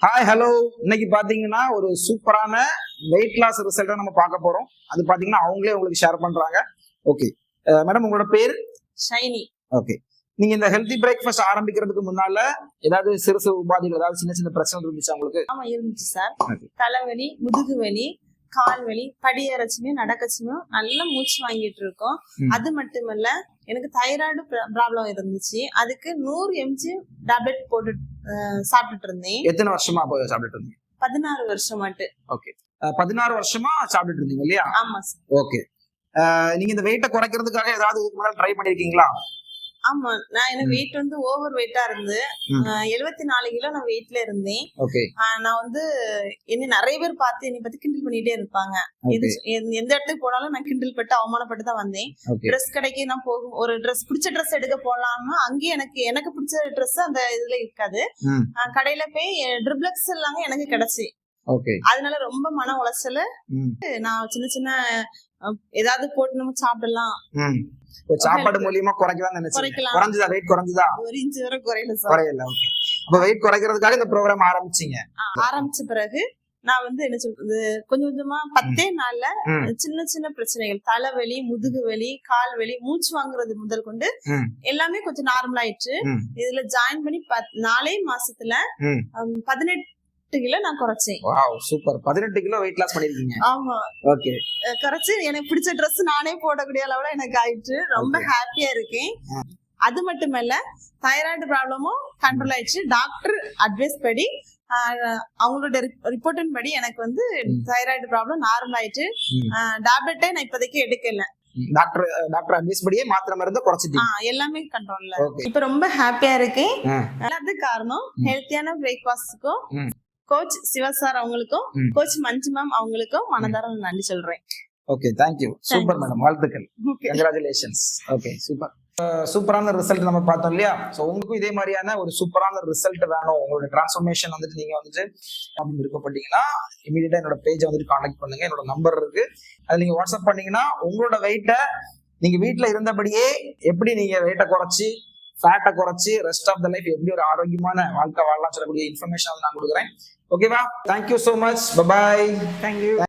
Hi hello. இன்னைக்கு பாத்தீங்கன்னா ஒரு சூப்பரான வெயிட் லாஸ் ரிசல்ட்டை நம்ம பார்க்க போறோம். அது பாத்தீங்கன்னா அவங்களே உங்களுக்கு ஷேர் பண்றாங்க. ஓகே மேடம், உங்களோட பேர்? ஷைனி. ஓகே, நீங்க இந்த ஹெல்தி பிரேக்ஃபாஸ்ட் ஆரம்பிக்கிறதுக்கு முன்னால ஏதாவது சிறு சிறு உபாதைகள், ஏதாவது சின்ன சின்ன பிரச்சனை இருந்துச்சு உங்களுக்கு? ஆமா இருந்துச்சு சார். தலைவலி, முதுகு வலி, கால் வலி, படியறச்சுமே நடக்கச்சுமே நல்ல மூச்சு வாங்கிட்டு இருக்கோம். அது மட்டுமல்ல, எனக்கு தைராய்டு ப்ராப்ளம் இருந்துச்சு. அதுக்கு 100 mg டேப்லெட் போட்டு சாப்பிட்டுட்டு இருந்தேன். எத்தனை வருஷமா சாப்பிட்டுட்டு இருந்தீங்க? 16 வருஷமாட்டு. ஓகே, 16 வருஷமா சாப்பிட்டுட்டு இருந்தீங்க இல்லையா? ஆமா சார். ஓகே, நீங்க இந்த வெயிட்டை குறைக்கிறதுக்காக ஏதாவது இதுக்கு முன்னாடி ட்ரை பண்ணிருக்கீங்களா? ஆமா, நான் எனக்கு வெயிட் வந்து ஓவர் வெயிட்டா இருந்து 74 கிலோ நான் வெயிட்ல இருந்தேன். நான் என்ன நிறைய பேர் பார்த்து என்னை பத்தி கிண்டல் பண்ணிட்டே இருப்பாங்க. எந்த இடத்துக்கு போனாலும் நான் கிண்டல் பட்டு அவமானப்பட்டு தான் வந்தேன். ட்ரெஸ் கடைக்கு நான் போகும், ஒரு ட்ரெஸ் பிடிச்ச ட்ரெஸ் எடுக்க போலாம்னா அங்கேயும் எனக்கு பிடிச்ச ட்ரெஸ் அந்த இதுல இருக்காது. கடையில போய் ட்ரிப்ளெக்ஸ் எல்லாம் எனக்கு கிடைச்சி, அதனால ரொம்ப மன உளைச்சல். நான் சின்ன சின்ன ஏதாவது போட்டு நம்ம சாப்பிடலாம், சாப்பாடு மூலியமா குறைக்கலாம் நினைச்சேன். குறைஞ்சதா? வெயிட் குறைஞ்சதா? 1 இன்ச் வரை குறையல சார். குறையல. ஓகே, அப்ப வெயிட் குறைக்கிறதுக்காக இந்த ப்ரோகிராம் ஆரம்பிச்சீங்க. ஆரம்பிச்ச பிறகு நான் என்ன சொல்றது, கொஞ்சம் கொஞ்சமா 10 நாள்ல சின்ன சின்ன பிரச்சனைகள், தலைவலி, முதுகு வலி, கால் வலி, மூச்சு வாங்குறது முதல் கொண்டு எல்லாமே கொஞ்சம் நார்மல் ஆயிடுச்சு. இதுல ஜாயின் பண்ணி 4 மாசத்துல 18 கிலோ நான் குறைச்சேன். Wow, super. 18 kilo weight loss பண்ணிருக்கீங்க. ஆமா, ஓகே. குறைச்சு எனக்கு பிடிச்ச Dress நானே போடக்கூடிய அளவுல எனக்கு ஆயிடுச்சு. ரொம்ப ஹாப்பியா இருக்கேன். அது மட்டுமல்ல, தைராய்டு ப்ராப்ளமும் கண்ட்ரோல் ஆயிடுச்சு. டாக்டர் அட்வைஸ் படி, அவங்களோட ரிப்போர்ட்டின் படி எனக்கு தைராய்டு ப்ராப்ளம் நார்மல் ஆயிடுச்சு. டேப்லெட்டே நான் இப்போதைக்கு எடுக்கல. டாக்டர் அட்வைஸ் படியே மாத்திரை மருந்து குறைச்சிட்டீங்க. எல்லாமே கண்ட்ரோல்ல. இப்ப ரொம்ப ஹாப்பியா இருக்கேன். எல்லாத்துக்கும் காரணம் ஹெல்த்தியான பிரேக்ஃபாஸ்டுக்கும் கோச் சிவா சார் அவங்களுக்கும் கோச் மஞ்சு மேம் அவங்களுக்கும் மனதார நன்றி சொல்றேன். Okay, thank you. சூப்பர் மேடம், வாழ்த்துக்கள். கங்க்ராச்சுலேஷன்ஸ். Okay, super. சூப்பரான ரிசல்ட் நம்ம பார்த்தோம் இல்லையா? ஸோ உங்களுக்கும் இதே மாதிரியான ஒரு சூப்பரான ரிசல்ட் வேணும், உங்களோட டிரான்ஸ்ஃபர்மேஷன் நீங்க அப்படின்னு விருப்பப்பட்டீங்கன்னா இமீடியட்டா என்னோட பேஜை கான்டாக்ட் பண்ணுங்க. என்னோட நம்பர் இருக்கு, அது நீங்க வாட்ஸ்அப் பண்ணீங்கன்னா உங்களோட வெயிட்டை நீங்க வீட்டுல இருந்தபடியே எப்படி நீங்க வெயிட்டை குறைச்சி ஃபேட்டை குறைச்சி ரெஸ்ட் ஆஃப் த லைஃப் எப்படி ஒரு ஆரோக்கியமான வாழ்க்கை வாழலாம் சொல்லக்கூடிய இன்ஃபர்மேஷன் நான் கொடுக்குறேன். ஓகேவா? Thank you so much. Bye. Thank you.